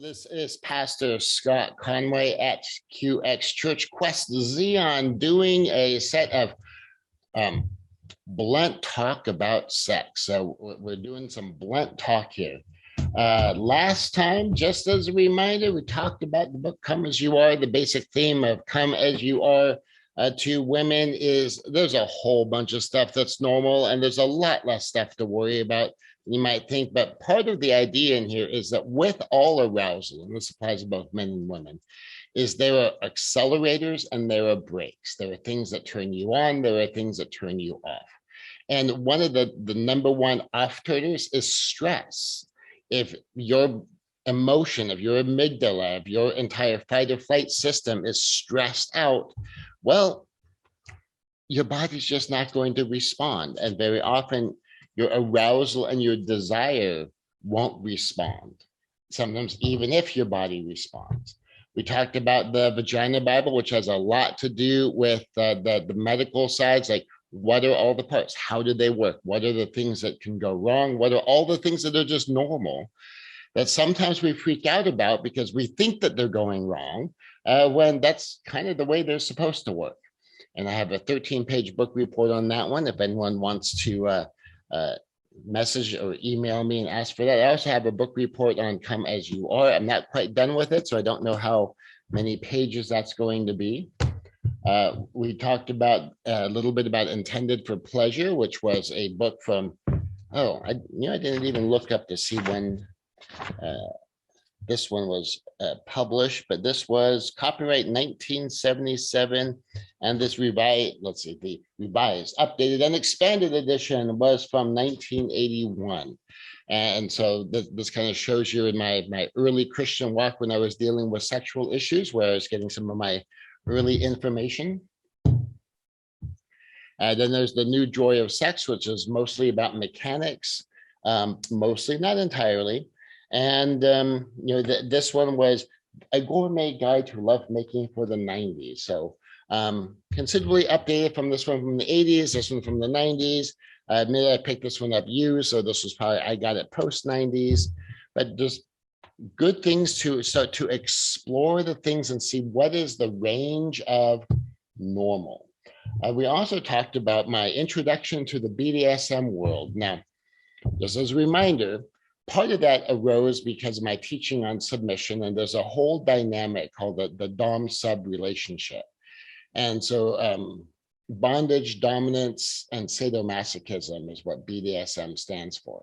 This is Pastor Scott Conway at QX Church Quest Xian doing a set of blunt talk about sex. So we're doing some blunt talk here. Last time, just as a reminder, we talked about the book Come As You Are. The basic theme of Come As You Are to women is there's a whole bunch of stuff that's normal, and there's a lot less stuff to worry about than you might think. But part of the idea in here is that with all arousal, and this applies to both men and women, is there are accelerators and there are brakes. There are things that turn you on, there are things that turn you off. And one of the number one off turners is stress. If your emotion, of your amygdala, of your entire fight or flight system is stressed out, well, your body's just not going to respond. And very often your arousal and your desire won't respond, sometimes even if your body responds. We talked about the Vagina Bible, which has a lot to do with the medical sides, like what are all the parts? How do they work? What are the things that can go wrong? What are all the things that are just normal that sometimes we freak out about because we think that they're going wrong when that's kind of the way they're supposed to work. And I have a 13-page book report on that one if anyone wants to message or email me and ask for that. I also have a book report on Come As You Are. I'm not quite done with it, so I don't know how many pages that's going to be. We talked about a little bit about Intended for Pleasure, which was a book from, I didn't even look up to see when this one was published, but this was copyright 1977, and this revised, the revised, updated, and expanded edition was from 1981. And so this kind of shows you in my early Christian walk when I was dealing with sexual issues, where I was getting some of my early information. Then there's The New Joy of Sex, which is mostly about mechanics, mostly, not entirely. And this one was a gourmet guide to lovemaking for the 90s. So considerably updated from this one from the 80s, this one from the 90s. I admit I picked this one up used, so this was probably, I got it post 90s, but just good things to start to explore the things and see what is the range of normal. We also talked about my introduction to the BDSM world. Now, just as a reminder, part of that arose because of my teaching on submission, and there's a whole dynamic called the dom-sub relationship. And so bondage, dominance, and sadomasochism is what BDSM stands for.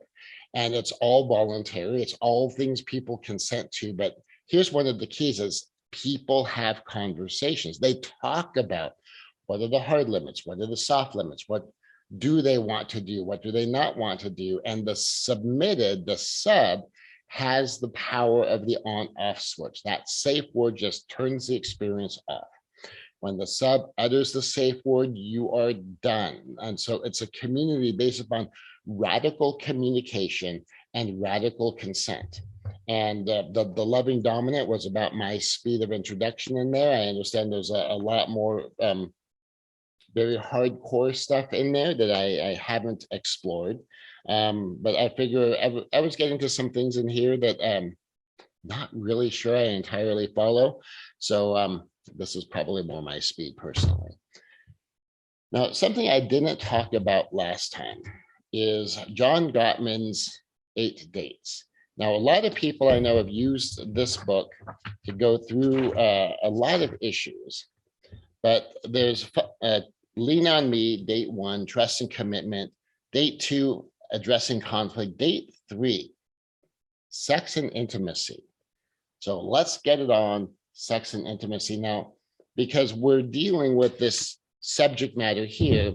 And it's all voluntary. It's all things people consent to. But here's one of the keys is people have conversations. They talk about what are the hard limits, what are the soft limits, what do they want to do, what do they not want to do? And the sub has the power of the on-off switch. That safe word just turns the experience off. When the sub utters the safe word, you are done. And so it's a community based upon radical communication and radical consent. And the loving dominant was about my speed of introduction in there. I understand there's a lot more very hardcore stuff in there that I haven't explored. But I figure I was getting to some things in here that not really sure I entirely follow. So this is probably more my speed personally. Now, something I didn't talk about last time is John Gottman's 8 Dates. Now, a lot of people I know have used this book to go through a lot of issues, but there's Lean on Me, Date 1, Trust and Commitment, Date 2, Addressing Conflict, Date 3, Sex and Intimacy. So let's get it on sex and intimacy now, because we're dealing with this subject matter here.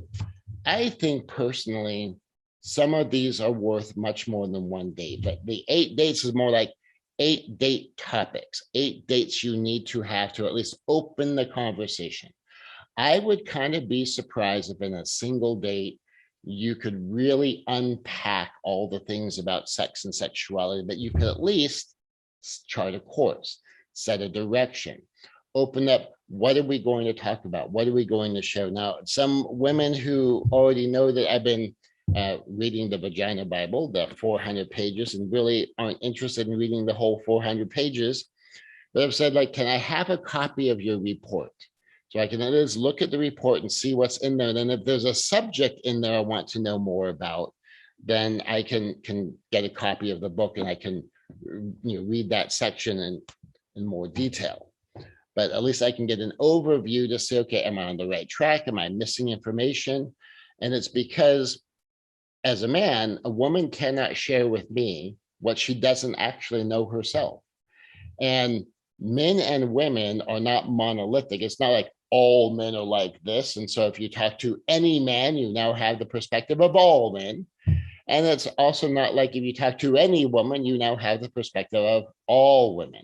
I think personally, some of these are worth much more than one date, but the 8 dates is more like 8 date topics, 8 dates you need to have to at least open the conversation. I would kind of be surprised if in a single date, you could really unpack all the things about sex and sexuality, but you could at least chart a course, set a direction, open up, what are we going to talk about? What are we going to show? Now, some women who already know that I've been reading the Vagina Bible, the 400 pages, and really aren't interested in reading the whole 400 pages, but have said, like, can I have a copy of your report? So I can at least look at the report and see what's in there. And then if there's a subject in there I want to know more about, then I can get a copy of the book and I can read that section in more detail. But at least I can get an overview to say, okay, am I on the right track? Am I missing information? And it's because as a man, a woman cannot share with me what she doesn't actually know herself. And men and women are not monolithic. It's not like all men are like this. And so if you talk to any man, you now have the perspective of all men. And it's also not like if you talk to any woman, you now have the perspective of all women.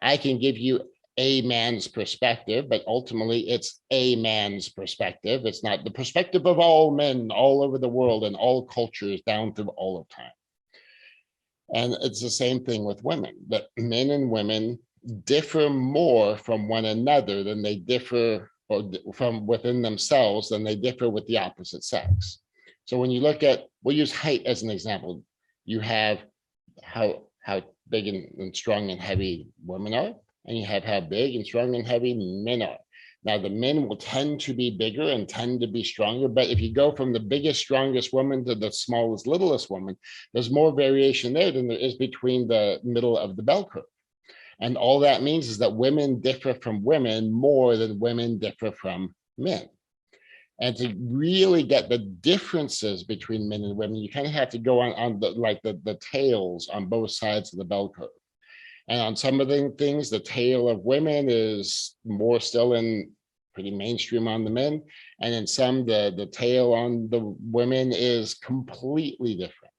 I can give you a man's perspective, but ultimately it's a man's perspective. It's not the perspective of all men all over the world and all cultures down through all of time. And it's the same thing with women, that men and women differ more from one another than they differ, or from within themselves than they differ with the opposite sex. So when you look at, we'll use height as an example. You have how big and strong and heavy women are, and you have how big and strong and heavy men are. Now, the men will tend to be bigger and tend to be stronger, but if you go from the biggest, strongest woman to the smallest, littlest woman, there's more variation there than there is between the middle of the bell curve. And all that means is that women differ from women more than women differ from men. And to really get the differences between men and women, you kind of have to go on the tails on both sides of the bell curve. And on some of the things, the tail of women is more still in pretty mainstream on the men. And in some, the tail on the women is completely different.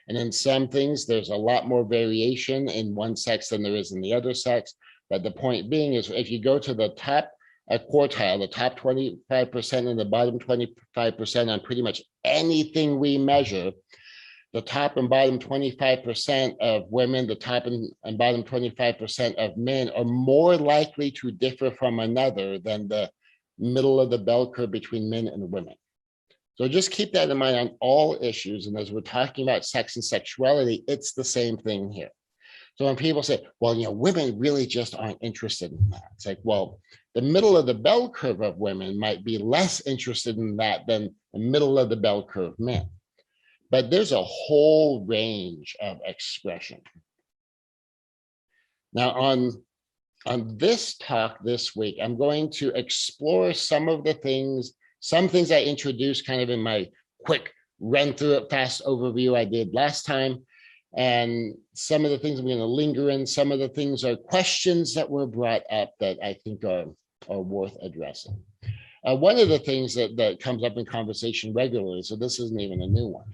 And in some things, there's a lot more variation in one sex than there is in the other sex. But the point being is, if you go to the top quartile, the top 25% and the bottom 25% on pretty much anything we measure, the top and bottom 25% of women, the top and bottom 25% of men are more likely to differ from another than the middle of the bell curve between men and women. So just keep that in mind on all issues. And as we're talking about sex and sexuality, it's the same thing here. So when people say, well, women really just aren't interested in that. It's like, well, the middle of the bell curve of women might be less interested in that than the middle of the bell curve men. But there's a whole range of expression. Now, on this talk this week, I'm going to explore some things I introduced kind of in my quick run through it fast overview I did last time. And some of the things I'm going to linger in, some of the things are questions that were brought up that I think are worth addressing. One of the things that comes up in conversation regularly, so this isn't even a new one,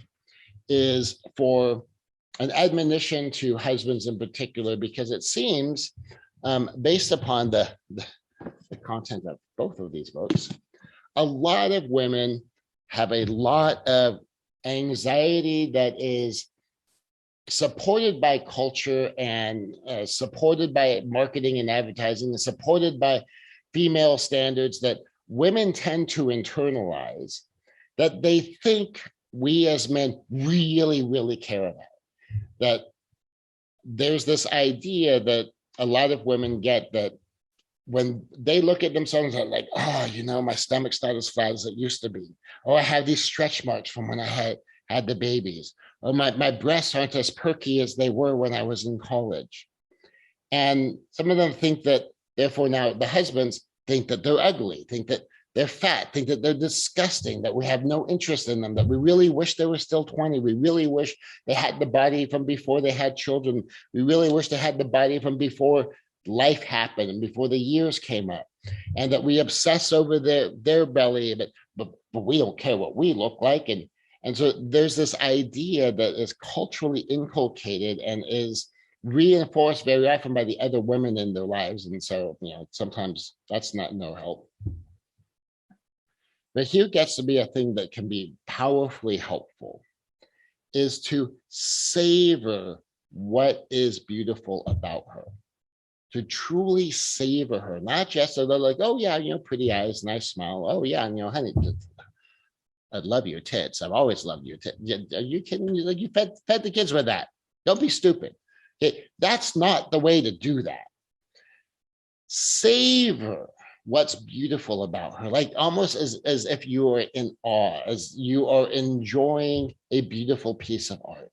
is for an admonition to husbands in particular, because it seems, based upon the content of both of these books, a lot of women have a lot of anxiety that is supported by culture and supported by marketing and advertising and supported by female standards that women tend to internalize, that they think we as men really, really care about. That there's this idea that a lot of women get, that when they look at themselves, they're like, oh, my stomach's not as flat as it used to be. Oh, I have these stretch marks from when I had the babies. Or my breasts aren't as perky as they were when I was in college. And some of them think that, therefore, now the husbands think that they're ugly, think that they're fat, think that they're disgusting, that we have no interest in them, that we really wish they were still 20. We really wish they had the body from before they had children. We really wish they had the body from before life happened and before the years came up. And that we obsess over their belly, but we don't care what we look like. And so there's this idea that is culturally inculcated and is reinforced very often by the other women in their lives. And so, sometimes that's not no help. But here gets to be a thing that can be powerfully helpful, is to savor what is beautiful about her, to truly savor her, not just so they're like, oh yeah, pretty eyes, nice smile. Oh yeah, honey, I love your tits. I've always loved your tits. Are you kidding me? Like you fed the kids with that. Don't be stupid. Okay, that's not the way to do that. Savor what's beautiful about her, like almost as if you are in awe, as you are enjoying a beautiful piece of art.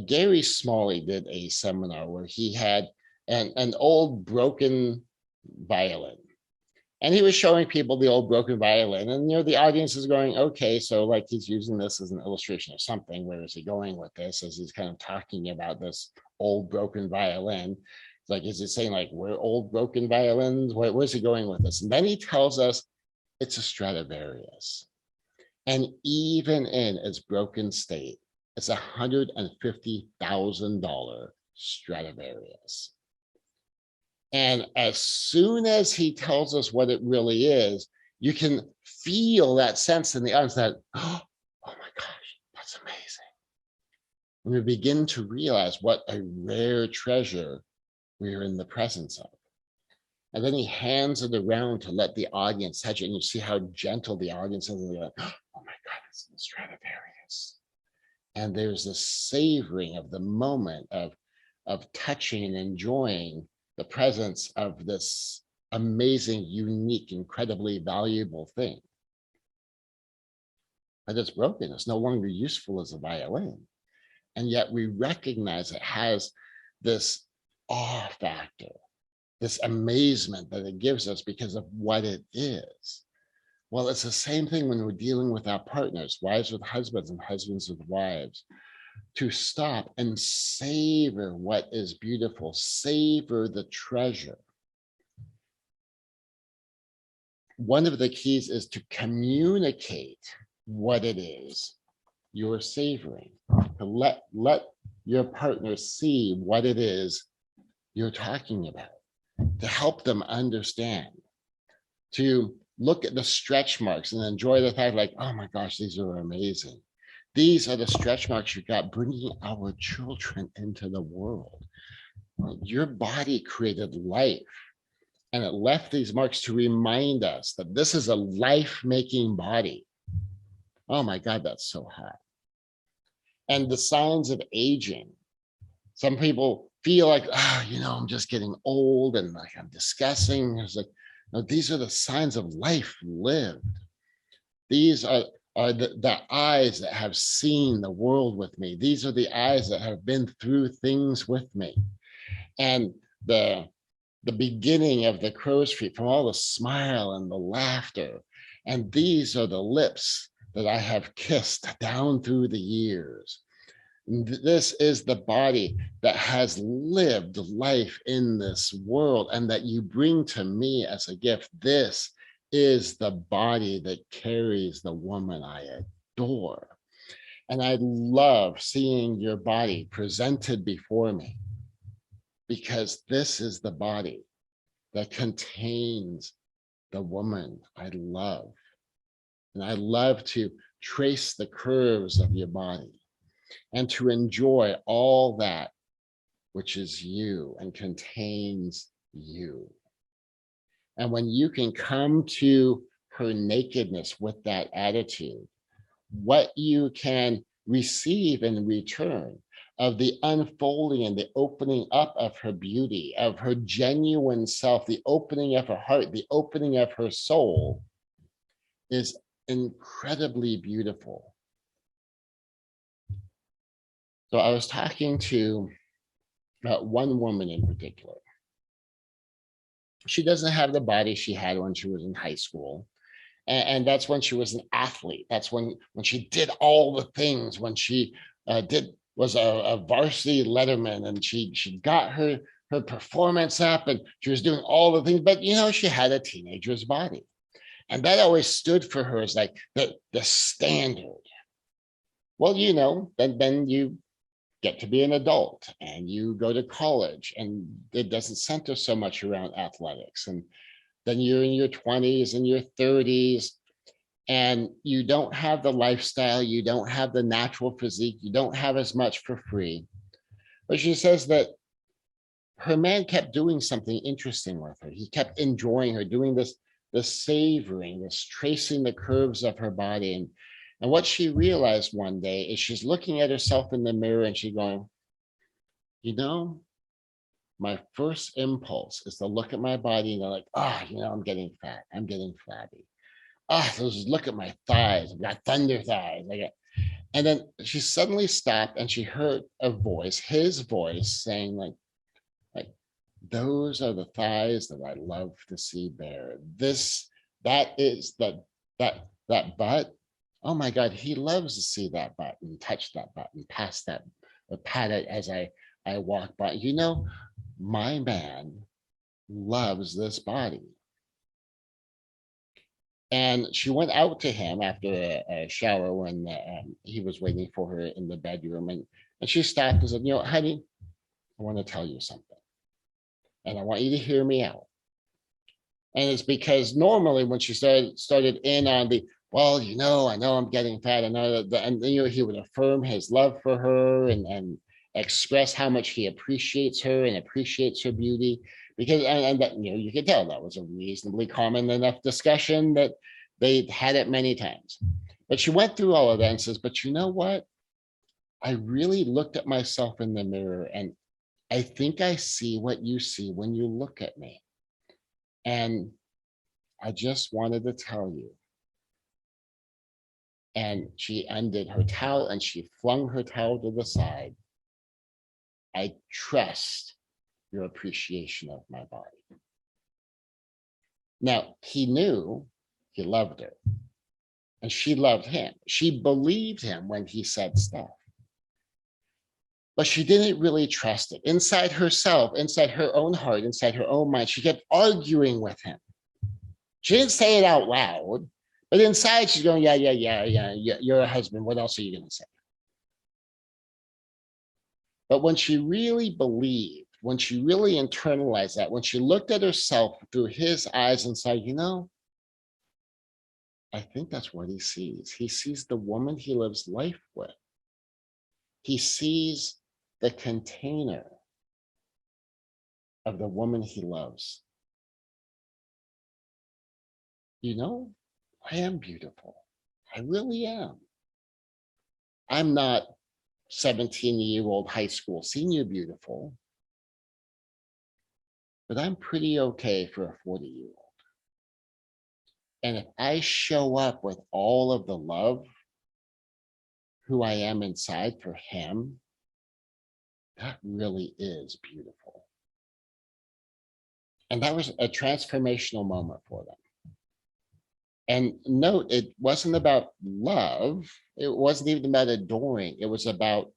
Gary Smalley did a seminar where he had an old broken violin. And he was showing people the old broken violin. And, the audience is going, okay, so like he's using this as an illustration of something. Where is he going with this? As he's kind of talking about this old broken violin. It's like, is he saying like, we're old broken violins? Where's he going with this? And then he tells us it's a Stradivarius. And even in its broken state, it's $150,000 Stradivarius. And as soon as he tells us what it really is, you can feel that sense in the audience that, oh my gosh, that's amazing. And we begin to realize what a rare treasure we are in the presence of. And then he hands it around to let the audience touch it. And you see how gentle the audience is. And they're like, oh my God, it's the Stradivarius. And there's this savoring of the moment of touching and enjoying the presence of this amazing, unique, incredibly valuable thing. But it's broken. It's no longer useful as a violin. And yet we recognize it has this awe factor, this amazement that it gives us because of what it is. Well, it's the same thing when we're dealing with our partners, wives with husbands and husbands with wives. To stop and savor what is beautiful, savor the treasure. One of the keys is to communicate what it is you're savoring, to let your partner see what it is you're talking about, to help them understand, to look at the stretch marks and enjoy the fact like, oh my gosh, these are amazing. These are the stretch marks you got bringing our children into the world. Your body created life, and it left these marks to remind us that this is a life-making body. Oh my God, that's so hot. And the signs of aging. Some people feel like, I'm just getting old and like I'm discussing. It's like, no, these are the signs of life lived. These are the eyes that have seen the world with me. These are the eyes that have been through things with me. And the beginning of the crow's feet, from all the smile and the laughter. And these are the lips that I have kissed down through the years. This is the body that has lived life in this world and that you bring to me as a gift. This is the body that carries the woman I adore. And I love seeing your body presented before me because this is the body that contains the woman I love. And I love to trace the curves of your body and to enjoy all that which is you and contains you. And when you can come to her nakedness with that attitude, what you can receive in return of the unfolding and the opening up of her beauty, of her genuine self, the opening of her heart, the opening of her soul is incredibly beautiful. So I was talking to one woman in particular. She doesn't have the body she had when she was in high school. And that's when she was an athlete. That's when she did all the things, when she was a varsity letterman and she got her performance up and she was doing all the things, but she had a teenager's body. And that always stood for her as like the standard. Well, then you get to be an adult and you go to college and it doesn't center so much around athletics. And then you're in your 20s and your 30s and you don't have the lifestyle, you don't have the natural physique, you don't have as much for free. But she says that her man kept doing something interesting with her. He kept enjoying her, doing this savoring, this tracing the curves of her body. And what she realized one day is she's looking at herself in the mirror and she's going, you know, my first impulse is to look at my body and go like, I'm getting fat. I'm getting flabby. Just look at my thighs. I've got thunder thighs. And then she suddenly stopped and she heard a voice, his voice, saying like, those are the thighs that I love to see bare. That is that butt. Oh my God, he loves to see that butt and touch that butt and pass that, or pat it as I walk by. My man loves this body. And she went out to him after a shower when he was waiting for her in the bedroom. And she stopped and said, honey, I want to tell you something. And I want you to hear me out. And it's because normally when she started in on the, well, I know I'm getting fat. I know that, and he would affirm his love for her and express how much he appreciates her and appreciates her beauty. Because and that you could tell that was a reasonably common enough discussion that they'd had it many times. But she went through all of that and says, but you know what? I really looked at myself in the mirror and I think I see what you see when you look at me. And I just wanted to tell you. And she undid her towel and she flung her towel to the side. I trust your appreciation of my body. Now, he knew he loved her and she loved him. She believed him when he said stuff. But she didn't really trust it. Inside herself, inside her own heart, inside her own mind, she kept arguing with him. She didn't say it out loud, but inside she's going, yeah, you're a husband. What else are you going to say? But when she really believed, when she really internalized that, when she looked at herself through his eyes and said, I think that's what he sees. He sees the woman he lives life with. He sees the container of the woman he loves. I am beautiful. I really am. I'm not 17-year-old high school senior beautiful, but I'm pretty okay for a 40-year-old. And if I show up with all of the love, who I am inside for him, that really is beautiful. And that was a transformational moment for them. And note, it wasn't about love. It wasn't even about adoring. It was about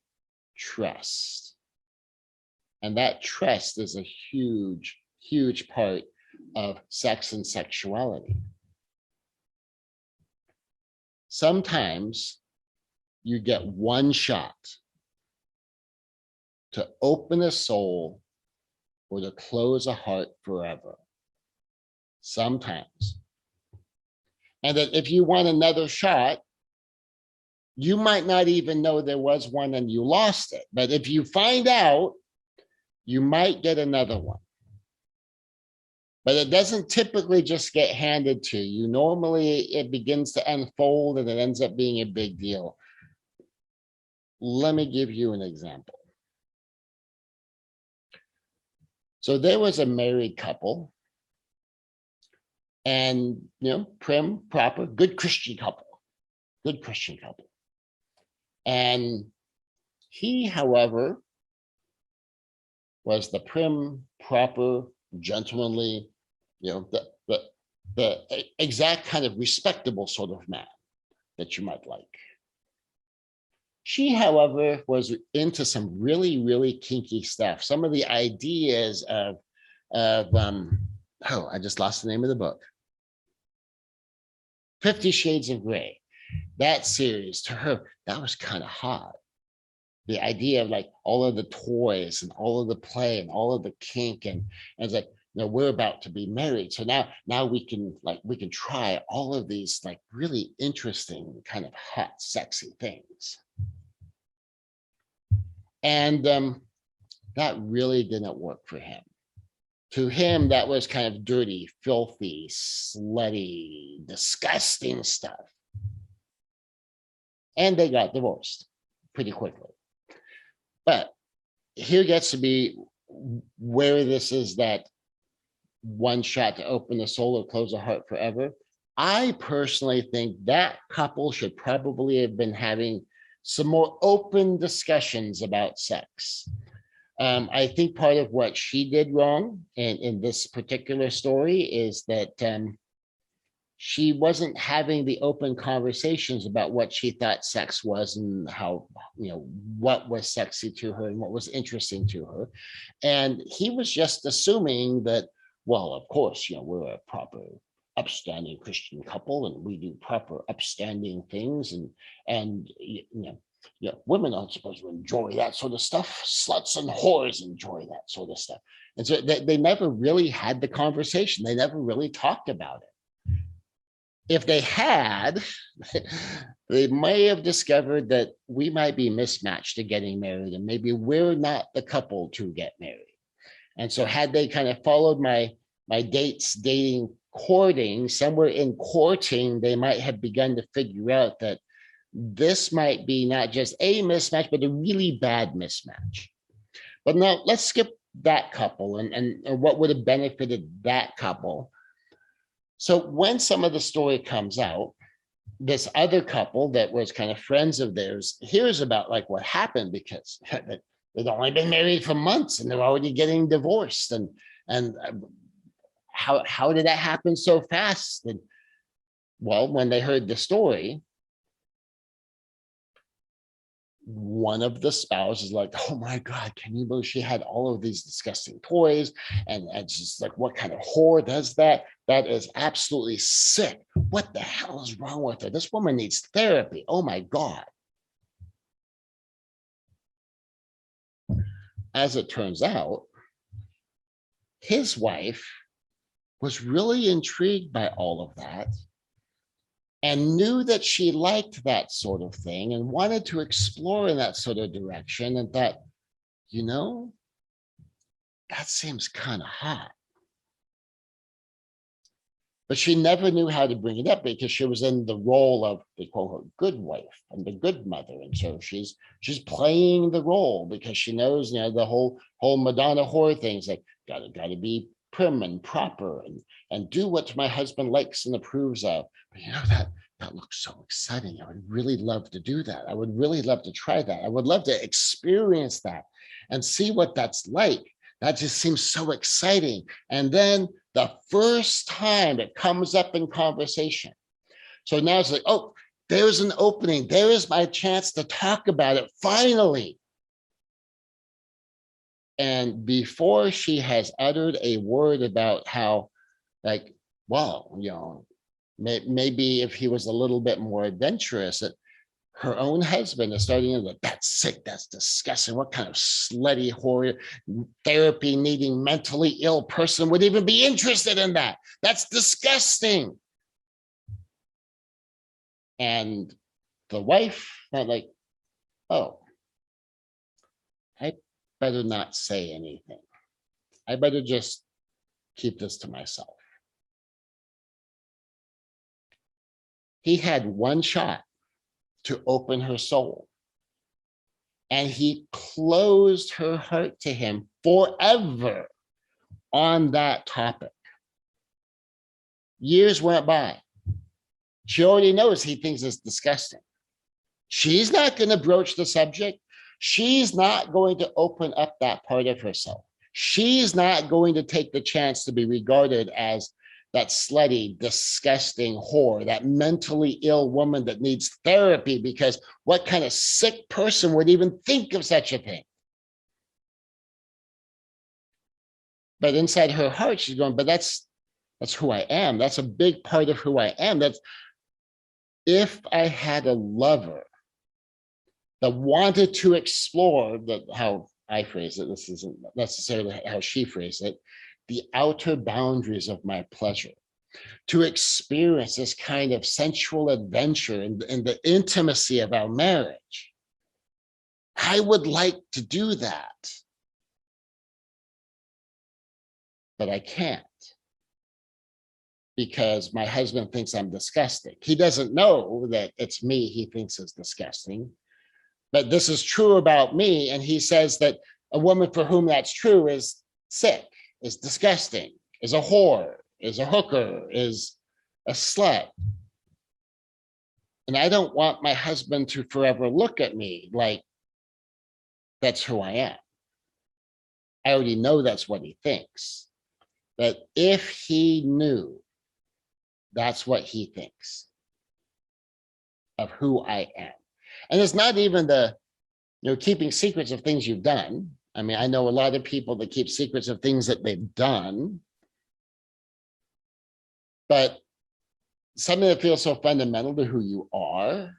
trust. And that trust is a huge, huge part of sex and sexuality. Sometimes you get one shot to open a soul or to close a heart forever. Sometimes. And that if you want another shot, you might not even know there was one and you lost it. But if you find out, you might get another one. But it doesn't typically just get handed to you. Normally, it begins to unfold and it ends up being a big deal. Let me give you an example. So there was a married couple and, prim, proper, good Christian couple. And he, however, was the prim, proper, gentlemanly, the exact kind of respectable sort of man that you might like. She, however, was into some really, really kinky stuff. Some of the ideas of I just lost the name of the book. 50 Shades of Grey. That series, to her, that was kind of hot. The idea of like all of the toys and all of the play and all of the kink and it's like, we're about to be married. So now we can try all of these like really interesting kind of hot, sexy things. And that really didn't work for him. To him, that was kind of dirty, filthy, slutty, disgusting stuff. And they got divorced pretty quickly. But here gets to be where this is that one shot to open the soul or close the heart forever. I personally think that couple should probably have been having some more open discussions about sex. I think part of what she did wrong in this particular story is that she wasn't having the open conversations about what she thought sex was and how, what was sexy to her and what was interesting to her. And he was just assuming that, well, of course, we're a proper upstanding Christian couple and we do proper upstanding things, and women aren't supposed to enjoy that sort of stuff. Sluts and whores enjoy that sort of stuff. And so they never really had the conversation. They never really talked about it. If they had, they may have discovered that we might be mismatched to getting married, and maybe we're not the couple to get married. And so had they kind of followed my dating, courting, somewhere in courting, they might have begun to figure out that this might be not just a mismatch, but a really bad mismatch. But now let's skip that couple and what would have benefited that couple. So when some of the story comes out, this other couple that was kind of friends of theirs hears about like what happened, because they'd only been married for months and they're already getting divorced. And how did that happen so fast? And well, when they heard the story, one of the spouses is like, oh my God, can you believe she had all of these disgusting toys? And it's just like, what kind of whore does that? That is absolutely sick. What the hell is wrong with her? This woman needs therapy. Oh my God. As it turns out, his wife was really intrigued by all of that and knew that she liked that sort of thing and wanted to explore in that sort of direction, and thought, that seems kind of hot. But she never knew how to bring it up because she was in the role of, they call her good wife and the good mother. And so she's playing the role because she knows, the whole Madonna whore things, like gotta be prim and proper and do what my husband likes and approves of. But that looks so exciting. I would really love to do that. I would really love to try that. I would love to experience that and see what that's like. That just seems so exciting. And then the first time it comes up in conversation. So now it's like, oh, there's an opening. There is my chance to talk about it finally. And before she has uttered a word about how, like, well, maybe if he was a little bit more adventurous, that her own husband is starting to go, that's sick, that's disgusting. What kind of slutty, whore, therapy needing, mentally ill person would even be interested in that? That's disgusting. And the wife felt like, oh, I better not say anything. I better just keep this to myself. He had one shot to open her soul, and he closed her heart to him forever on that topic. Years went by. She already knows he thinks it's disgusting. She's not going to broach the subject. She's not going to open up that part of herself. She's not going to take the chance to be regarded as that slutty, disgusting whore, that mentally ill woman that needs therapy, because what kind of sick person would even think of such a thing? But inside her heart, she's going, but that's who I am. That's a big part of who I am. That's, if I had a lover that wanted to explore, that how I phrase it, this isn't necessarily how she phrased it, the outer boundaries of my pleasure, to experience this kind of sensual adventure and the intimacy of our marriage. I would like to do that. but I can't because my husband thinks I'm disgusting. He doesn't know that it's me he thinks is disgusting, but this is true about me. And he says that a woman for whom that's true is sick, is disgusting, is a whore, is a hooker, is a slut. And I don't want my husband to forever look at me like that's who I am. I already know that's what he thinks. But if he knew that's what he thinks of who I am. And it's not even the, keeping secrets of things you've done. I mean, I know a lot of people that keep secrets of things that they've done, but something that feels so fundamental to who you are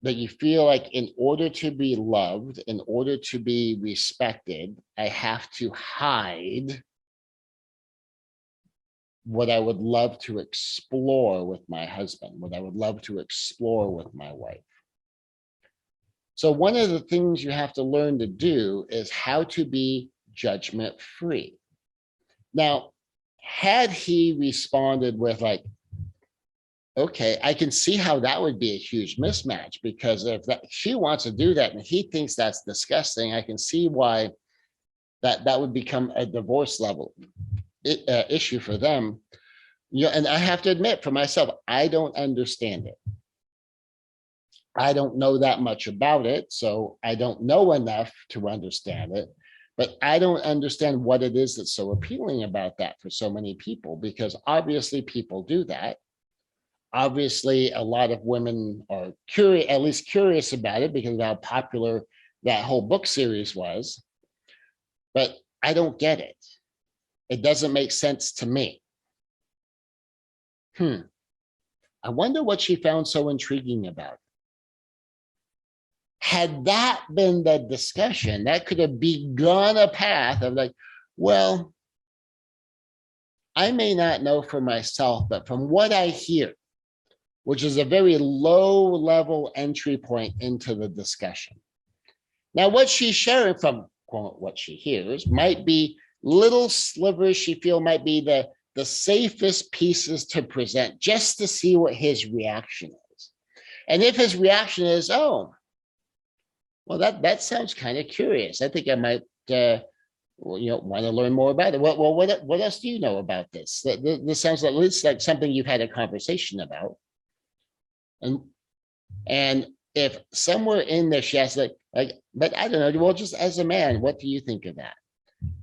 that you feel like in order to be loved, in order to be respected, I have to hide what I would love to explore with my husband, what I would love to explore with my wife. So one of the things you have to learn to do is how to be judgment free. Now, had he responded with like, okay, I can see how that would be a huge mismatch, because if she wants to do that and he thinks that's disgusting, I can see why that would become a divorce level issue for them. And I have to admit for myself, I don't understand it. I don't know that much about it, so I don't know enough to understand it. But I don't understand what it is that's so appealing about that for so many people, because obviously people do that. Obviously, a lot of women are curious, at least curious about it, because of how popular that whole book series was. But I don't get it. It doesn't make sense to me. I wonder what she found so intriguing about it. Had that been the discussion, that could have begun a path of like, well, I may not know for myself, but from what I hear, which is a very low level entry point into the discussion. Now, what she's sharing from what she hears might be little slivers she feels might be the safest pieces to present, just to see what his reaction is. And if his reaction is, oh, well, that sounds kind of curious. I think I might want to learn more about it. Well, what else do you know about this? This sounds at least like something you've had a conversation about. And if somewhere in there she has like, but I don't know, well, just as a man, what do you think of that?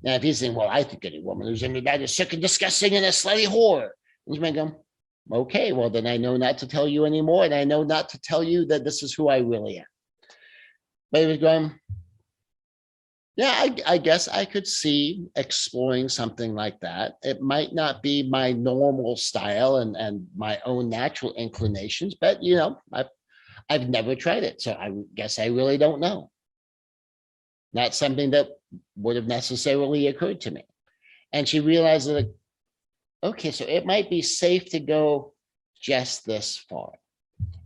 Now, if he's saying, well, I think any woman who's into that is sick and disgusting and a slutty whore, and you might go, okay, well, then I know not to tell you anymore, and I know not to tell you that this is who I really am. But he was going, yeah, I guess I could see exploring something like that. It might not be my normal style and my own natural inclinations, but I've never tried it, so I guess I really don't know. Not something that would have necessarily occurred to me. And she realized that, okay, so it might be safe to go just this far.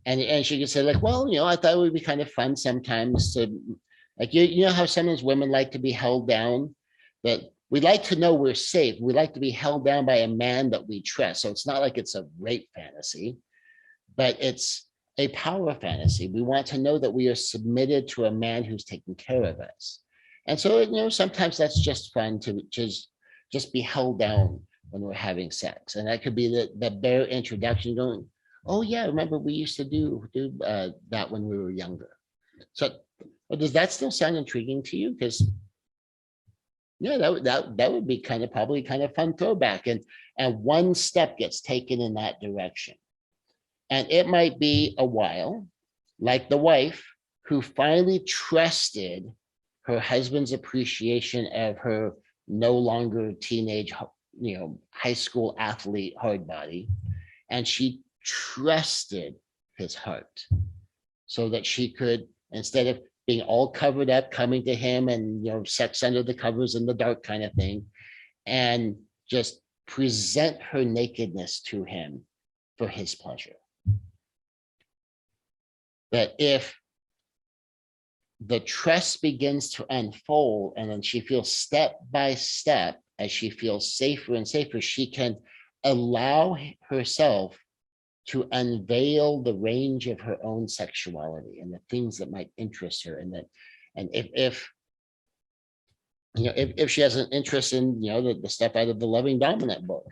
And she could say like, well, I thought it would be kind of fun sometimes to, like, you know how sometimes women like to be held down, but we like to know we're safe. We like to be held down by a man that we trust. So it's not like it's a rape fantasy, but it's a power fantasy. We want to know that we are submitted to a man who's taking care of us. And so, sometimes that's just fun to just be held down when we're having sex. And that could be the bare introduction going, oh yeah, remember we used to do that when we were younger. So does that still sound intriguing to you? Because yeah, that would be probably kind of fun throwback. And one step gets taken in that direction. And it might be a while, like the wife who finally trusted her husband's appreciation of her no longer teenage, high school athlete hard body. And she trusted his heart so that she could, instead of being all covered up, coming to him and, sex under the covers in the dark kind of thing, and just present her nakedness to him for his pleasure. That if the trust begins to unfold and then she feels step by step as she feels safer and safer, she can allow herself to unveil the range of her own sexuality and the things that might interest her. And that, and if you know, if she has an interest in, the stuff out of the Loving Dominant book,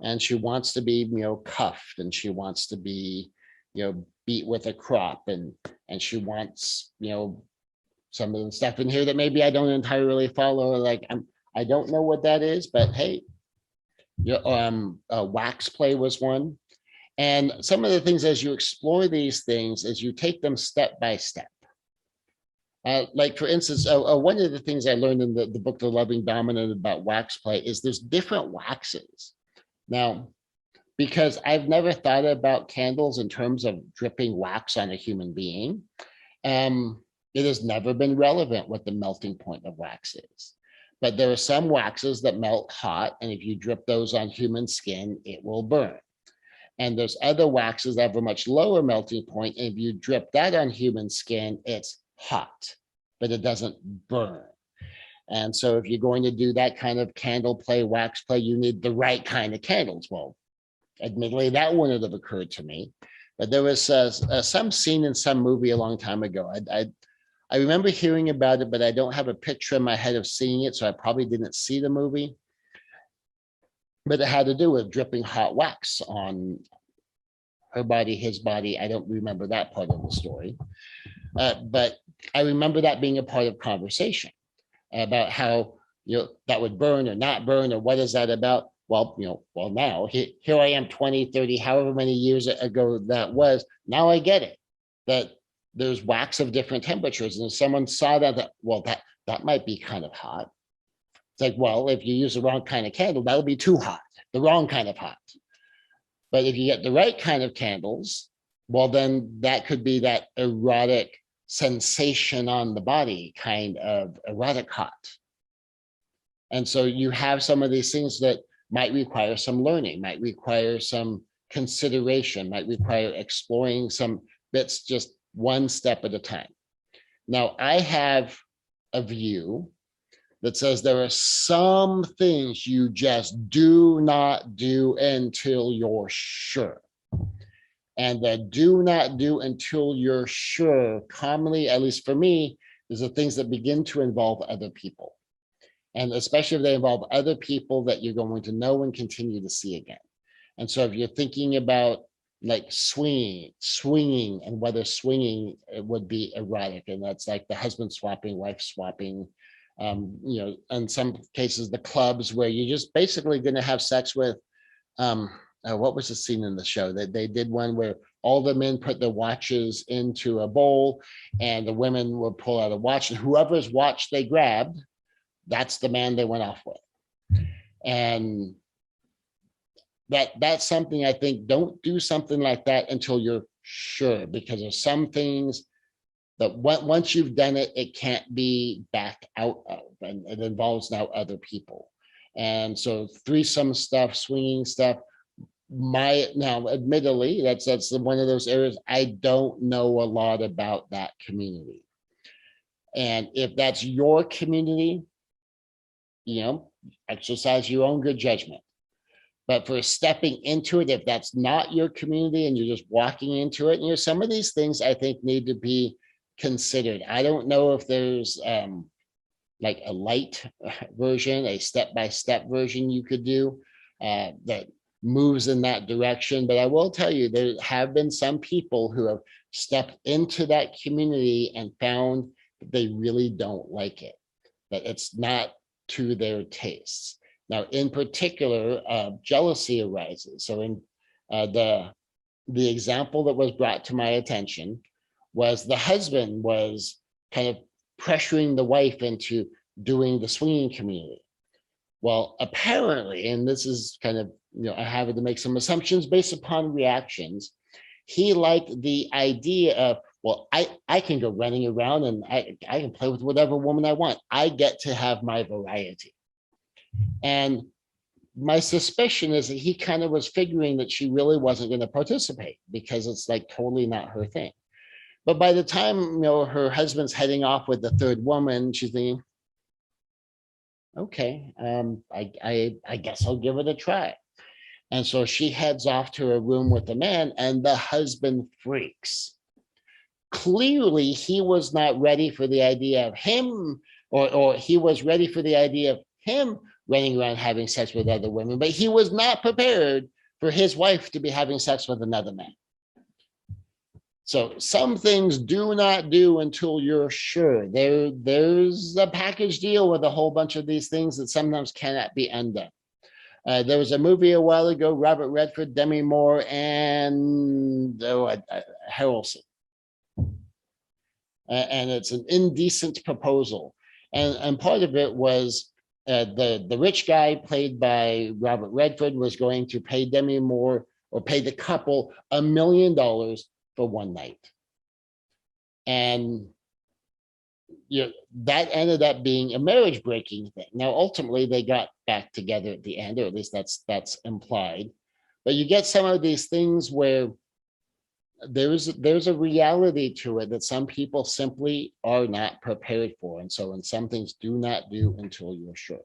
and she wants to be, cuffed, and she wants to be, beat with a crop, and she wants, some of the stuff in here that maybe I don't entirely follow. Like I don't know what that is, but hey, wax play was one. And some of the things, as you explore these things, as you take them step by step. Like for instance, one of the things I learned in the book, The Loving Dominant, about wax play is there's different waxes. Now, because I've never thought about candles in terms of dripping wax on a human being, it has never been relevant what the melting point of wax is. But there are some waxes that melt hot, and if you drip those on human skin, it will burn. And there's other waxes that have a much lower melting point, and if you drip that on human skin, it's hot, but it doesn't burn. And so if you're going to do that kind of candle play, wax play, you need the right kind of candles. Well, admittedly, that wouldn't have occurred to me, but there was some scene in some movie a long time ago. I remember hearing about it, but I don't have a picture in my head of seeing it, so I probably didn't see the movie. But it had to do with dripping hot wax on her body, his body. I don't remember that part of the story. But I remember that being a part of conversation about how, that would burn or not burn, or what is that about? Well, now here I am 20, 30, however many years ago that was. Now I get it, that there's wax of different temperatures. And if someone saw that, well, that might be kind of hot. It's like, well, if you use the wrong kind of candle, that'll be too hot, the wrong kind of hot. But if you get the right kind of candles, well, then that could be that erotic sensation on the body, kind of erotic hot. And so you have some of these things that might require some learning, might require some consideration, might require exploring some bits just one step at a time. Now, I have a view that says there are some things you just do not do until you're sure. And the do not do until you're sure, commonly, at least for me, is the things that begin to involve other people. And especially if they involve other people that you're going to know and continue to see again. And so if you're thinking about like swinging and whether swinging would be erotic, and that's like the husband swapping, wife swapping, in some cases, the clubs where you're just basically going to have sex with, what was the scene in the show that they did one where all the men put their watches into a bowl and the women would pull out a watch, and whoever's watch they grabbed, that's the man they went off with. And that's something I think, don't do something like that until you're sure, because there's some things that once you've done it, it can't be backed out of, and it involves now other people. And so threesome stuff, swinging stuff, now admittedly, that's one of those areas I don't know a lot about that community. And if that's your community, exercise your own good judgment. But for stepping into it, if that's not your community and you're just walking into it, some of these things I think need to be considered. I don't know if there's like a light version, a step-by-step version you could do that moves in that direction. But I will tell you, there have been some people who have stepped into that community and found that they really don't like it, that it's not to their tastes. Now, in particular, jealousy arises. So in the example that was brought to my attention was the husband was kind of pressuring the wife into doing the swinging community. Well, apparently, and this is kind of, I have to make some assumptions based upon reactions, he liked the idea of, well, I can go running around and I can play with whatever woman I want. I get to have my variety. And my suspicion is that he kind of was figuring that she really wasn't going to participate because it's like totally not her thing. But by the time, her husband's heading off with the third woman, she's thinking, okay, I guess I'll give it a try. And so she heads off to a room with the man, and the husband freaks. Clearly, he was not ready for the idea of him, or he was ready for the idea of him running around having sex with other women, but he was not prepared for his wife to be having sex with another man. So some things do not do until you're sure. There's a package deal with a whole bunch of these things that sometimes cannot be undone. There was a movie a while ago, Robert Redford, Demi Moore, and Harrelson. And it's an indecent proposal. And part of it was the rich guy played by Robert Redford was going to pay Demi Moore, or pay the couple, $1 million for one night. And that ended up being a marriage breaking thing. Now, ultimately, they got back together at the end, or at least that's implied. But you get some of these things where there's a reality to it that some people simply are not prepared for. And so, and some things do not do until you're sure.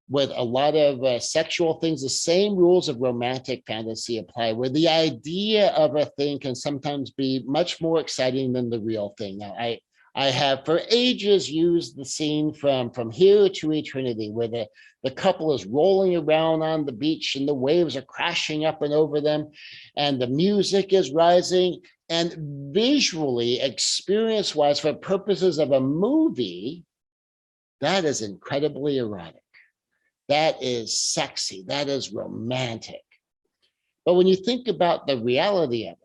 With a lot of sexual things, the same rules of romantic fantasy apply, where the idea of a thing can sometimes be much more exciting than the real thing. Now, I have for ages used the scene from Here to Eternity, where the couple is rolling around on the beach and the waves are crashing up and over them, and the music is rising. And visually, experience-wise, for purposes of a movie, that is incredibly erotic. That is sexy. That is romantic. But when you think about the reality of it,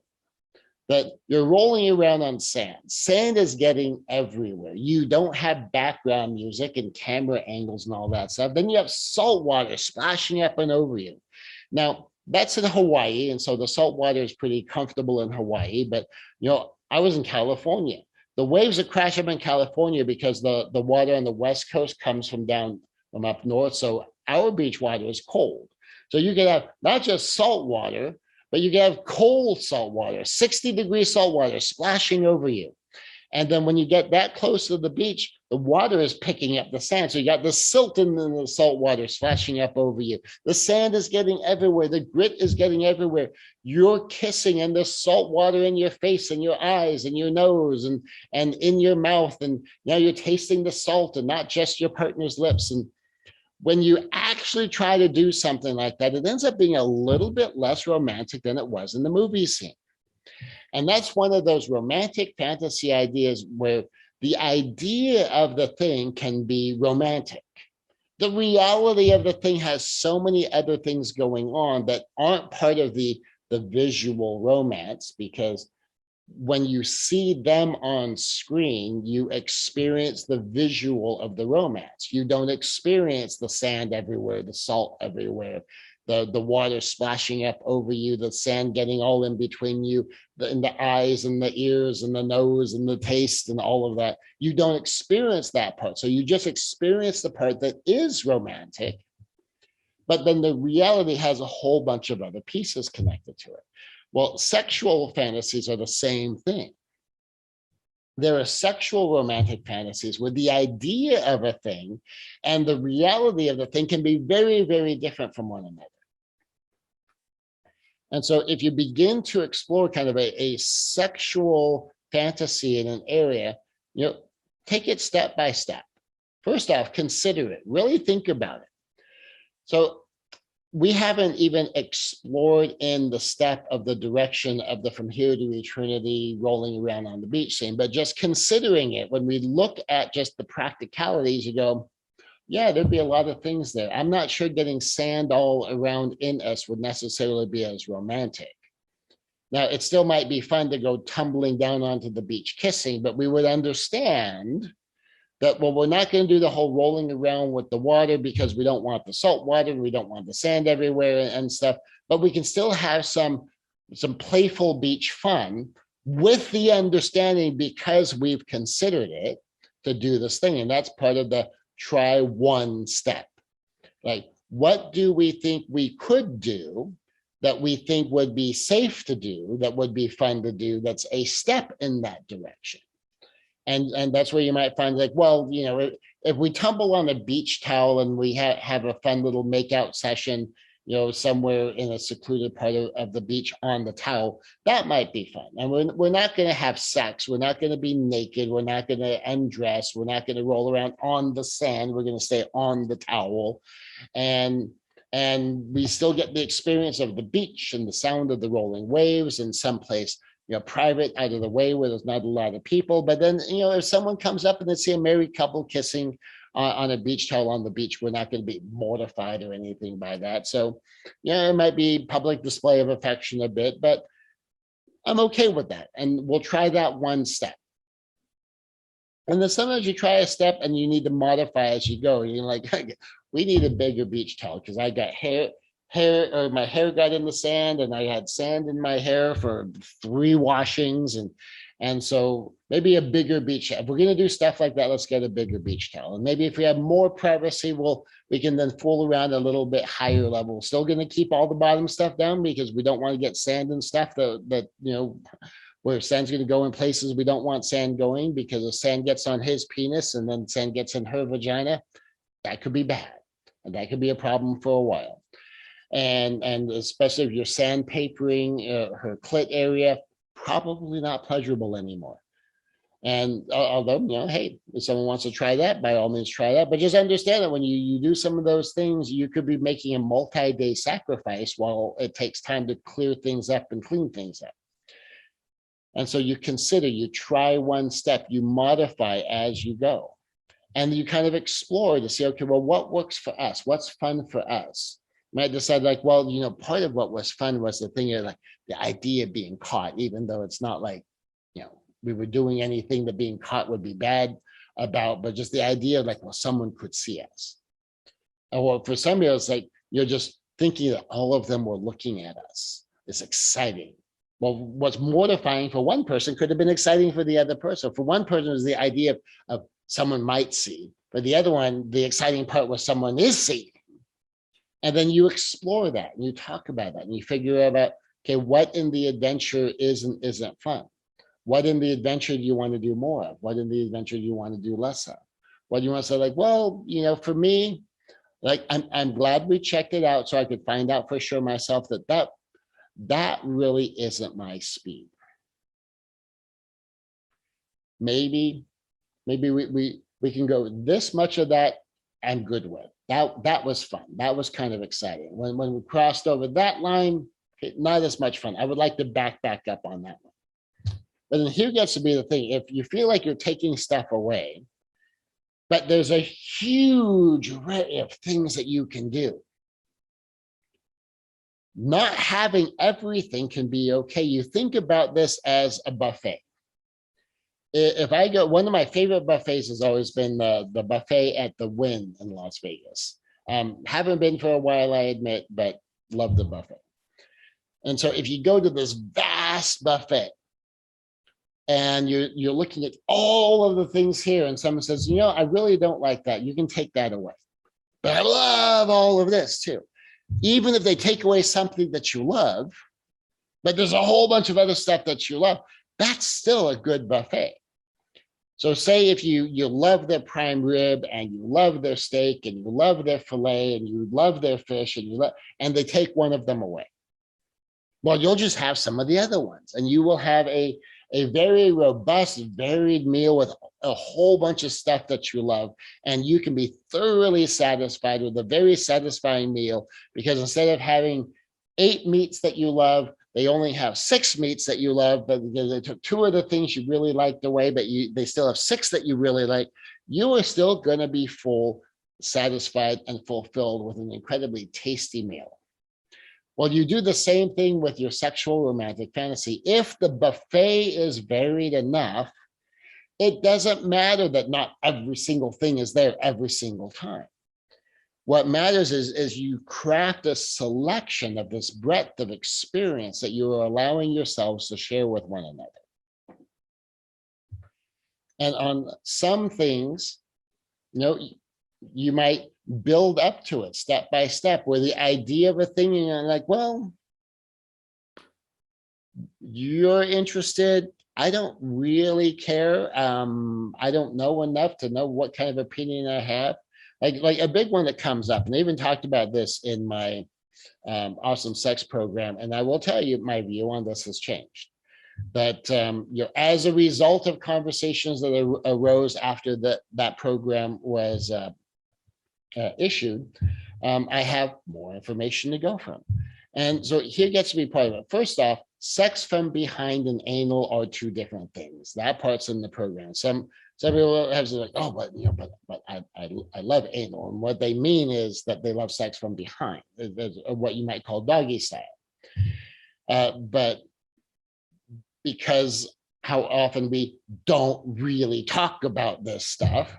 that you're rolling around on sand. Sand is getting everywhere. You don't have background music and camera angles and all that stuff. Then you have salt water splashing up and over you. Now, that's in Hawaii, and so the salt water is pretty comfortable in Hawaii. But, I was in California. The waves that crash up in California because the water on the West Coast comes from up north. So our beach water is cold. So you can have not just salt water, but you can have cold salt water, 60-degree salt water splashing over you. And then when you get that close to the beach, the water is picking up the sand. So you got the silt in the salt water splashing up over you. The sand is getting everywhere. The grit is getting everywhere. You're kissing, and the salt water in your face and your eyes and your nose and in your mouth. And now you're tasting the salt and not just your partner's lips. And when you actually try to do something like that, it ends up being a little bit less romantic than it was in the movie scene. And that's one of those romantic fantasy ideas where the idea of the thing can be romantic. The reality of the thing has so many other things going on that aren't part of the visual romance, because when you see them on screen, you experience the visual of the romance. You don't experience the sand everywhere, the salt everywhere, the water splashing up over you, the sand getting all in between you, in the eyes and the ears and the nose and the taste and all of that. You don't experience that part. So you just experience the part that is romantic. But then the reality has a whole bunch of other pieces connected to it. Well, sexual fantasies are the same thing. There are sexual romantic fantasies where the idea of a thing and the reality of the thing can be very, very different from one another. And so if you begin to explore kind of a sexual fantasy in an area, take it step by step. First off, consider it, really think about it. So we haven't even explored in the step of the direction of the From Here to Eternity rolling around on the beach scene, but just considering it, when we look at just the practicalities, you go, yeah, there'd be a lot of things there. I'm not sure getting sand all around in us would necessarily be as romantic. Now, it still might be fun to go tumbling down onto the beach kissing, but we would understand that, well, we're not going to do the whole rolling around with the water because we don't want the salt water, we don't want the sand everywhere and stuff, but we can still have some playful beach fun with the understanding, because we've considered it, to do this thing. And that's part of the try one step. Like, what do we think we could do that we think would be safe to do, that would be fun to do, that's a step in that direction? And that's where you might find, like, well, if we tumble on a beach towel and we have a fun little makeout session, somewhere in a secluded part of the beach on the towel, that might be fun. And we're not going to have sex. We're not going to be naked. We're not going to undress. We're not going to roll around on the sand. We're going to stay on the towel. And we still get the experience of the beach and the sound of the rolling waves in someplace, private, out of the way, where there's not a lot of people. But then, if someone comes up and they see a married couple kissing on a beach towel on the beach, we're not going to be mortified or anything by that. So, it might be public display of affection a bit, but I'm okay with that. And we'll try that one step. And then sometimes you try a step and you need to modify as you go. You're like, we need a bigger beach towel because I got my hair got in the sand and I had sand in my hair for 3 washings. And so maybe a bigger beach towel. If we're going to do stuff like that, let's get a bigger beach towel. And maybe if we have more privacy, we can then fool around a little bit higher level. Still going to keep all the bottom stuff down because we don't want to get sand and stuff that where sand's going to go in places we don't want sand going, because if sand gets on his penis and then sand gets in her vagina, that could be bad. And that could be a problem for a while. And especially if you're sandpapering her clit area, probably not pleasurable anymore. And although, hey, if someone wants to try that, by all means try that. But just understand that when you do some of those things, you could be making a multi-day sacrifice while it takes time to clear things up and clean things up. And so you try one step, you modify as you go. And you kind of explore to see, okay, well, what works for us? What's fun for us? You might decide like, well, part of what was fun was the thing of like the idea of being caught, even though it's not like, we were doing anything that being caught would be bad about, but just the idea of like, well, someone could see us. Or for some people, it's like, you're just thinking that all of them were looking at us. It's exciting. Well, what's mortifying for one person could have been exciting for the other person. For one person, it was the idea of someone might see. For the other one, the exciting part was someone is seeing. And then you explore that and you talk about that and you figure out, okay, what in the adventure isn't fun? What in the adventure do you want to do more of? What in the adventure do you want to do less of? What do you want to say like, well, for me, like, I'm glad we checked it out so I could find out for sure myself that really isn't my speed. Maybe we can go this much of that I'm good with. That was fun. That was kind of exciting. When we crossed over that line, not as much fun. I would like to back up on that one. But then here gets to be the thing. If you feel like you're taking stuff away, but there's a huge array of things that you can do, not having everything can be okay. You think about this as a buffet. If I go, one of my favorite buffets has always been the buffet at the Wynn in Las Vegas. Haven't been for a while, I admit, but love the buffet. And so if you go to this vast buffet and you're looking at all of the things here and someone says, I really don't like that, you can take that away. But I love all of this too. Even if they take away something that you love, but there's a whole bunch of other stuff that you love, that's still a good buffet. So say if you love their prime rib and you love their steak and you love their filet and you love their fish and they take one of them away. Well, you'll just have some of the other ones and you will have a very robust, varied meal with a whole bunch of stuff that you love. And you can be thoroughly satisfied with a very satisfying meal, because instead of having 8 meats that you love, they only have 6 meats that you love, but they took 2 of the things you really liked away, but they still have 6 that you really like. You are still going to be full, satisfied, and fulfilled with an incredibly tasty meal. Well, you do the same thing with your sexual romantic fantasy. If the buffet is varied enough, it doesn't matter that not every single thing is there every single time. What matters is you craft a selection of this breadth of experience that you are allowing yourselves to share with one another. And on some things, you might build up to it step by step, where the idea of a thing, you're like, well, you're interested, I don't really care. I don't know enough to know what kind of opinion I have. Like a big one that comes up, and I even talked about this in my awesome sex program. And I will tell you, my view on this has changed. But as a result of conversations that arose after that program was issued, I have more information to go from. And so here gets to be part of it. First off, sex from behind and anal are two different things. That part's in the program. Some people have like, oh, but I love anal, and what they mean is that they love sex from behind, what you might call doggy style. But because how often we don't really talk about this stuff,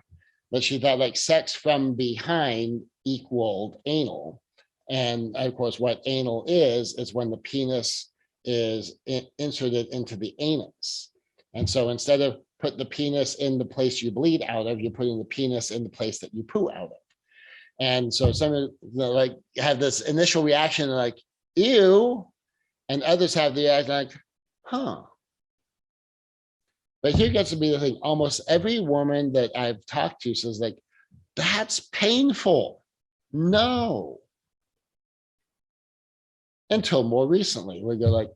but she thought like sex from behind equaled anal. And of course, what anal is when the penis is inserted into the anus. And so instead of put the penis in the place you bleed out of, you're putting the penis in the place that you poo out of. And so some of like have this initial reaction like, ew, and others have the reaction like, huh. But here gets to be the thing. Almost every woman that I've talked to says like, that's painful. No. Until more recently, we go like,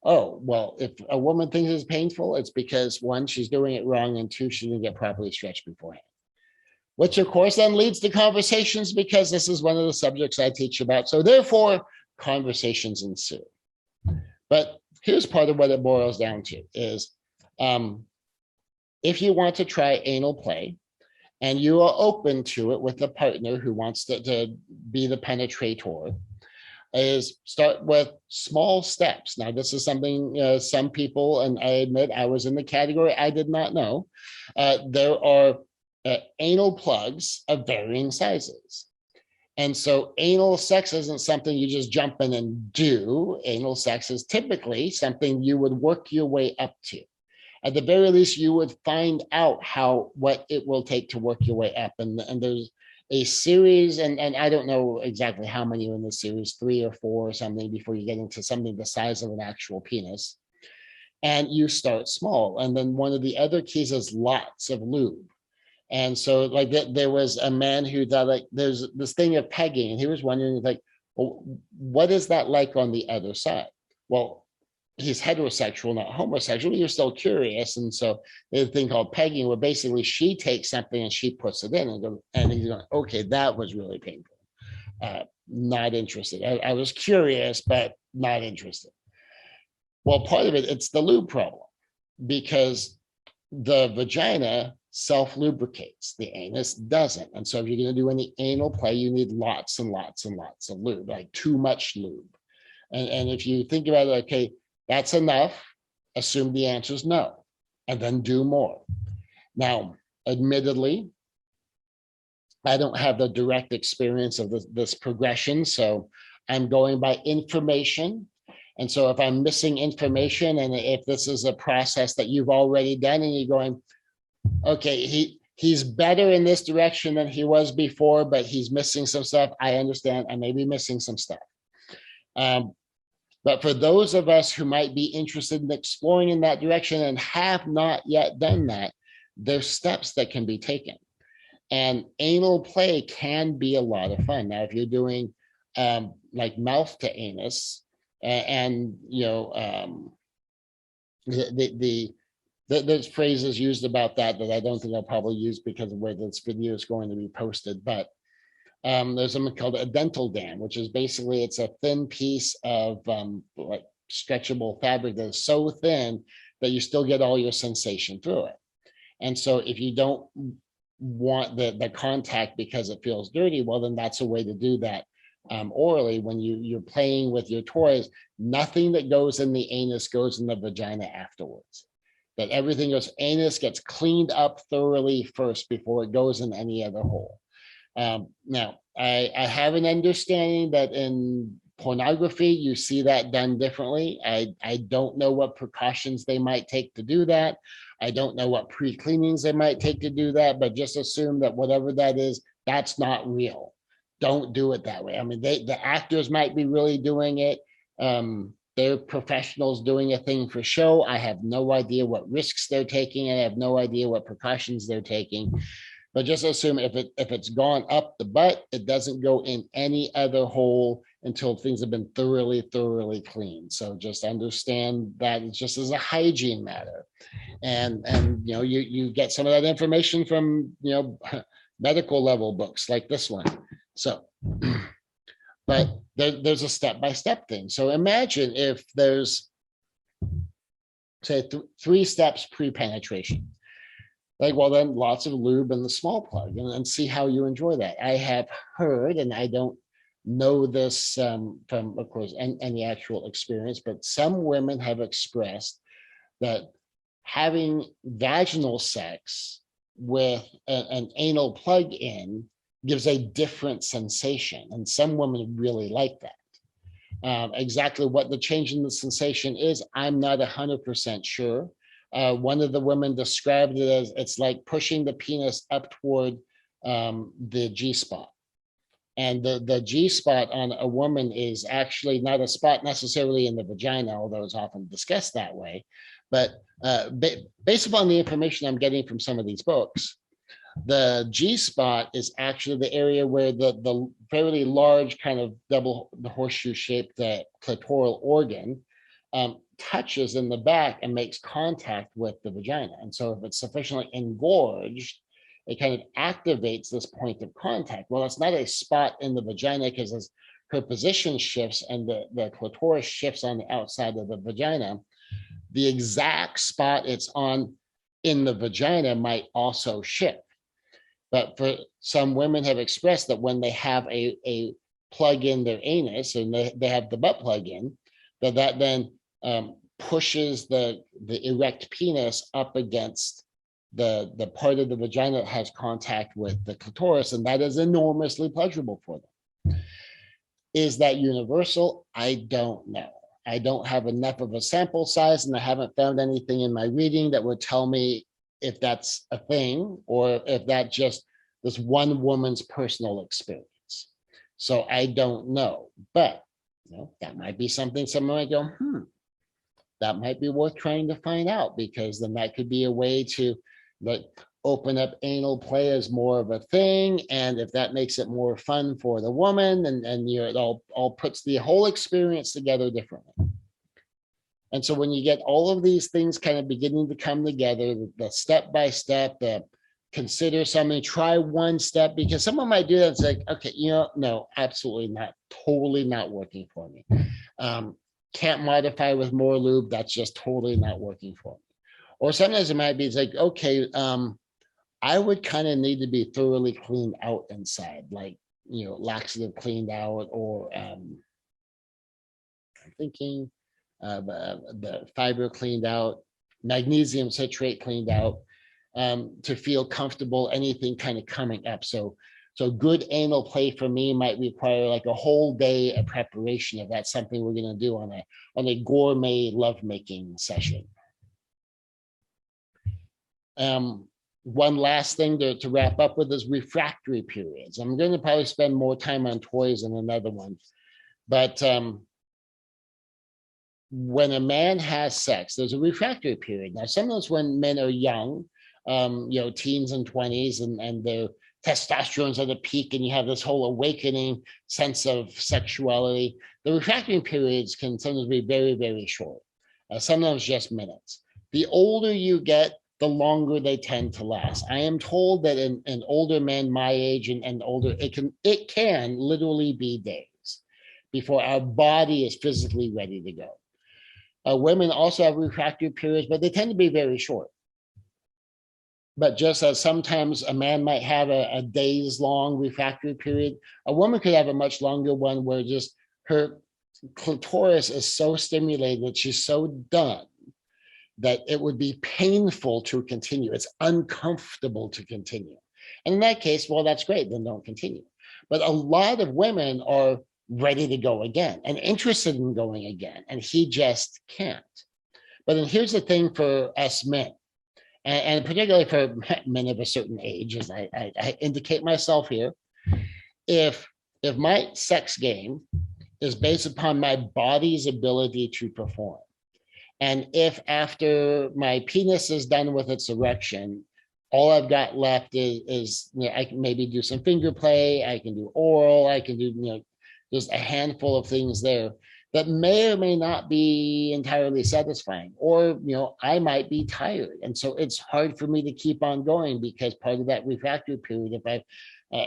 oh, well, if a woman thinks it's painful, it's because one, she's doing it wrong, and two, she didn't get properly stretched beforehand. Which of course then leads to conversations, because this is one of the subjects I teach about. So therefore, conversations ensue. But here's part of what it boils down to is, if you want to try anal play and you are open to it with a partner who wants to be the penetrator, is start with small steps. Now, this is something some people, and I admit I was in the category I did not know. There are anal plugs of varying sizes. And so anal sex isn't something you just jump in and do. Anal sex is typically something you would work your way up to. At the very least, you would find out what it will take to work your way up. And there's a series, and I don't know exactly how many are in the series, 3 or 4 or something, before you get into something the size of an actual penis. And you start small. And then one of the other keys is lots of lube. And so like there was a man who thought like there's this thing of pegging, and he was wondering like, well, what is that like on the other side? Well, he's heterosexual, not homosexual. You're still curious. And so there's a thing called pegging, where basically she takes something and she puts it in, and he's going, okay, that was really painful. Not interested. I was curious, but not interested. Well, part of it's the lube problem, because the vagina self-lubricates, the anus doesn't. And so if you're going to do any anal play, you need lots and lots and lots of lube, like too much lube. And if you think about it, okay, that's enough, assume the answer is no, and then do more. Now, admittedly, I don't have the direct experience of this progression, so I'm going by information. And so if I'm missing information, and if this is a process that you've already done and you're going, okay, he's better in this direction than he was before, but he's missing some stuff, I understand. I may be missing some stuff. But for those of us who might be interested in exploring in that direction and have not yet done that, there's steps that can be taken. And anal play can be a lot of fun. Now, if you're doing like mouth to anus, and there's phrases used about that I don't think I'll probably use because of where this video is going to be posted, but there's something called a dental dam, which is basically it's a thin piece of like stretchable fabric that is so thin that you still get all your sensation through it. And so if you don't want the contact because it feels dirty, well, then that's a way to do that orally. When you're playing with your toys, nothing that goes in the anus goes in the vagina afterwards. That everything goes, anus gets cleaned up thoroughly first before it goes in any other hole. Now, I have an understanding that in pornography, you see that done differently. I don't know what precautions they might take to do that. I don't know what pre-cleanings they might take to do that, but just assume that whatever that is, that's not real. Don't do it that way. I mean, the actors might be really doing it. The they're professionals doing a thing for show. I have no idea what risks they're taking. I have no idea what precautions they're taking. But just assume if it's gone up the butt, it doesn't go in any other hole until things have been thoroughly cleaned. So just understand that it's just as a hygiene matter. And you get some of that information from medical level books like this one. So but there's a step-by-step thing. So imagine if there's, say, 3 steps pre-penetration. Like, well, then lots of lube in the small plug, and see how you enjoy that. I have heard, and I don't know this from, of course, any actual experience, but some women have expressed that having vaginal sex with an anal plug in gives a different sensation, and some women really like that. Exactly what the change in the sensation is, I'm not 100% sure. One of the women described it as it's like pushing the penis up toward the G spot. And the G spot on a woman is actually not a spot necessarily in the vagina, although it's often discussed that way. But based upon the information I'm getting from some of these books, the G spot is actually the area where the fairly large kind of double the horseshoe shaped clitoral organ touches in the back and makes contact with the vagina. And so if it's sufficiently engorged, it kind of activates this point of contact. Well, it's not a spot in the vagina because as her position shifts and the clitoris shifts on the outside of the vagina, the exact spot it's on in the vagina might also shift. But for some women have expressed that when they have a plug in their anus and they have the butt plug in, that then pushes the erect penis up against the part of the vagina that has contact with the clitoris, and that is enormously pleasurable for them. Is that universal? I don't know. I don't have enough of a sample size, and I haven't found anything in my reading that would tell me if that's a thing or if that just this one woman's personal experience. So I don't know, but that might be something someone might go, that might be worth trying to find out, because then that could be a way to like open up anal play as more of a thing. And if that makes it more fun for the woman, and it all puts the whole experience together differently. And so when you get all of these things kind of beginning to come together, the step by step, the consider something, try one step, because someone might do that. It's like, okay, no, absolutely not, totally not working for me. Can't modify with more lube. That's just totally not working for me. Or sometimes it might be, it's like, okay, I would kind of need to be thoroughly cleaned out inside, like, laxative cleaned out, or I'm thinking the fiber cleaned out, magnesium citrate cleaned out, to feel comfortable, anything kind of coming up. So good anal play for me might require like a whole day of preparation if that's something we're going to do on a gourmet lovemaking session. One last thing to wrap up with is refractory periods. I'm going to probably spend more time on toys than another one, but when a man has sex, there's a refractory period. Now, sometimes when men are young, teens and 20s, and their testosterone's at a peak, and you have this whole awakening sense of sexuality, the refractory periods can sometimes be very, very short, sometimes just minutes. The older you get, the longer they tend to last. I am told that in older men my age and older, it can literally be days before our body is physically ready to go. Women also have refractory periods, but they tend to be very short. But just as sometimes a man might have a days long refractory period, a woman could have a much longer one where just her clitoris is so stimulated that she's so done that it would be painful to continue. It's uncomfortable to continue. And in that case, well, that's great, then don't continue. But a lot of women are ready to go again and interested in going again, and he just can't. But then here's the thing for us men, and particularly for men of a certain age, as I indicate myself here, if my sex game is based upon my body's ability to perform. And if after my penis is done with its erection, all I've got left is I can maybe do some finger play, I can do oral, I can do, just a handful of things there that may or may not be entirely satisfying, or I might be tired, and so it's hard for me to keep on going, because part of that refractory period, if I've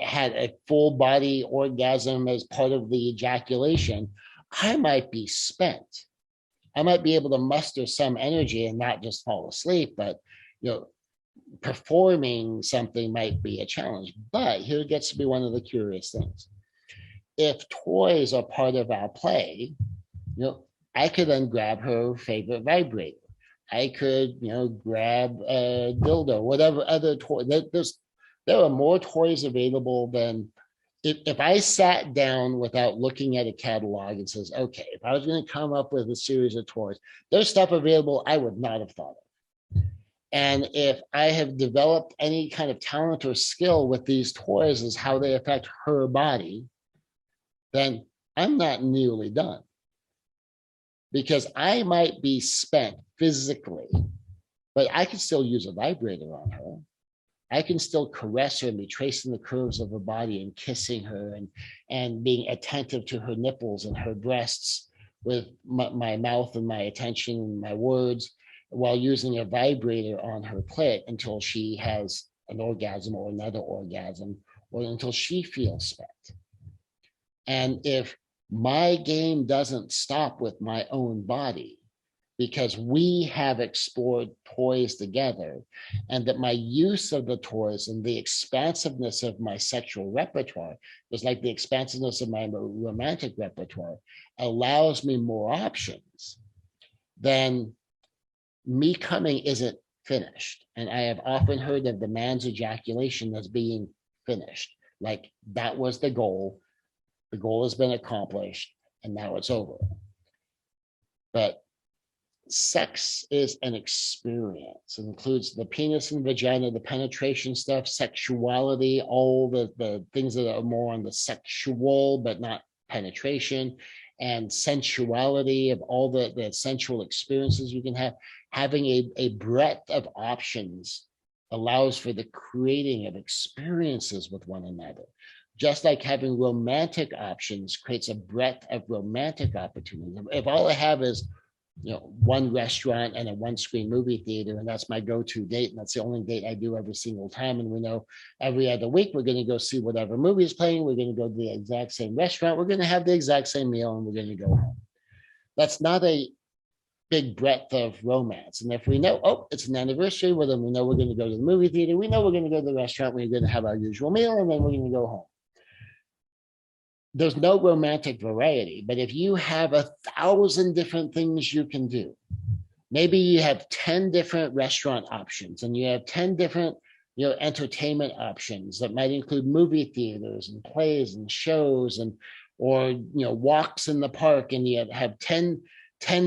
had a full body orgasm as part of the ejaculation, I might be spent. I might be able to muster some energy and not just fall asleep, but performing something might be a challenge. But here gets to be one of the curious things. If toys are part of our play, I could then grab her favorite vibrator. I could, grab a dildo, whatever other toy. There are more toys available than if I sat down without looking at a catalog and says, okay, if I was going to come up with a series of toys, there's stuff available I would not have thought of. And if I have developed any kind of talent or skill with these toys as how they affect her body, then I'm not nearly done. Because I might be spent physically, but I can still use a vibrator on her. I can still caress her and be tracing the curves of her body and kissing her and being attentive to her nipples and her breasts with my mouth and my attention and my words, while using a vibrator on her clit until she has an orgasm or another orgasm, or until she feels spent. And if my game doesn't stop with my own body, because we have explored toys together, and that my use of the toys and the expansiveness of my sexual repertoire, just like the expansiveness of my romantic repertoire, allows me more options, then me coming isn't finished. And I have often heard of the man's ejaculation as being finished. Like, that was the goal. The goal has been accomplished, and now it's over. But sex is an experience. It includes the penis and vagina, the penetration stuff, sexuality, all the things that are more on the sexual but not penetration, and sensuality of all the sensual experiences you can have. Having a breadth of options allows for the creating of experiences with one another. Just like having romantic options creates a breadth of romantic opportunities. If all I have is one restaurant and a one-screen movie theater, and that's my go-to date, and that's the only date I do every single time, and we know every other week we're going to go see whatever movie is playing, we're going to go to the exact same restaurant, we're going to have the exact same meal, and we're going to go home. That's not a big breadth of romance. And if we know, oh, it's an anniversary, well, then we know we're going to go to the movie theater, we know we're going to go to the restaurant, we're going to have our usual meal, and then we're going to go home. There's no romantic variety. But if you have 1,000 different things you can do, maybe you have 10 different restaurant options, and you have 10 different entertainment options that might include movie theaters and plays and shows, and or walks in the park, and you have 10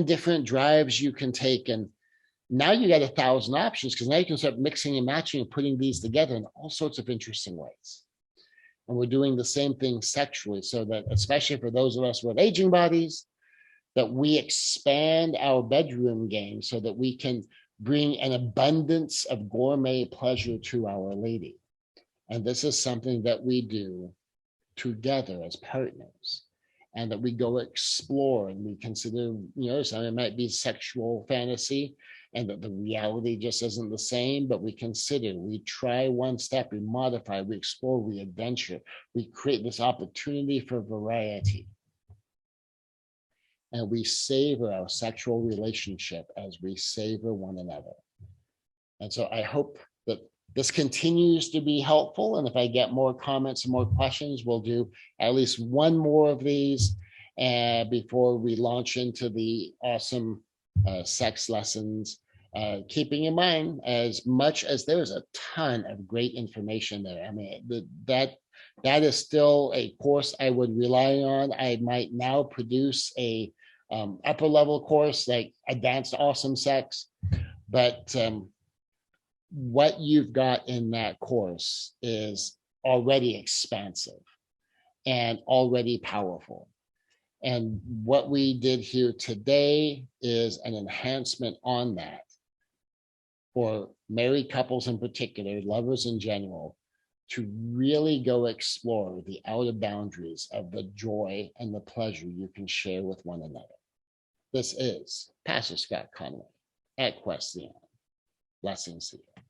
different drives you can take, and now you got 1,000 options, because now you can start mixing and matching and putting these together in all sorts of interesting ways. And we're doing the same thing sexually, so that, especially for those of us with aging bodies, that we expand our bedroom game so that we can bring an abundance of gourmet pleasure to our lady. And this is something that we do together as partners, and that we go explore, and we consider, something might be sexual fantasy, and that the reality just isn't the same, but we consider, we try one step, we modify, we explore, we adventure, we create this opportunity for variety. And we savor our sexual relationship as we savor one another. And so I hope that this continues to be helpful. And if I get more comments and more questions, we'll do at least one more of these before we launch into the awesome sex lessons. Keeping in mind, as much as there's a ton of great information there, I mean, that is still a course I would rely on. I might now produce a upper level course like Advanced Awesome Sex, but what you've got in that course is already expansive and already powerful. And what we did here today is an enhancement on that for married couples in particular, lovers in general, to really go explore the outer boundaries of the joy and the pleasure you can share with one another. This is Pastor Scott Conway at Quest Xian. Blessings to you.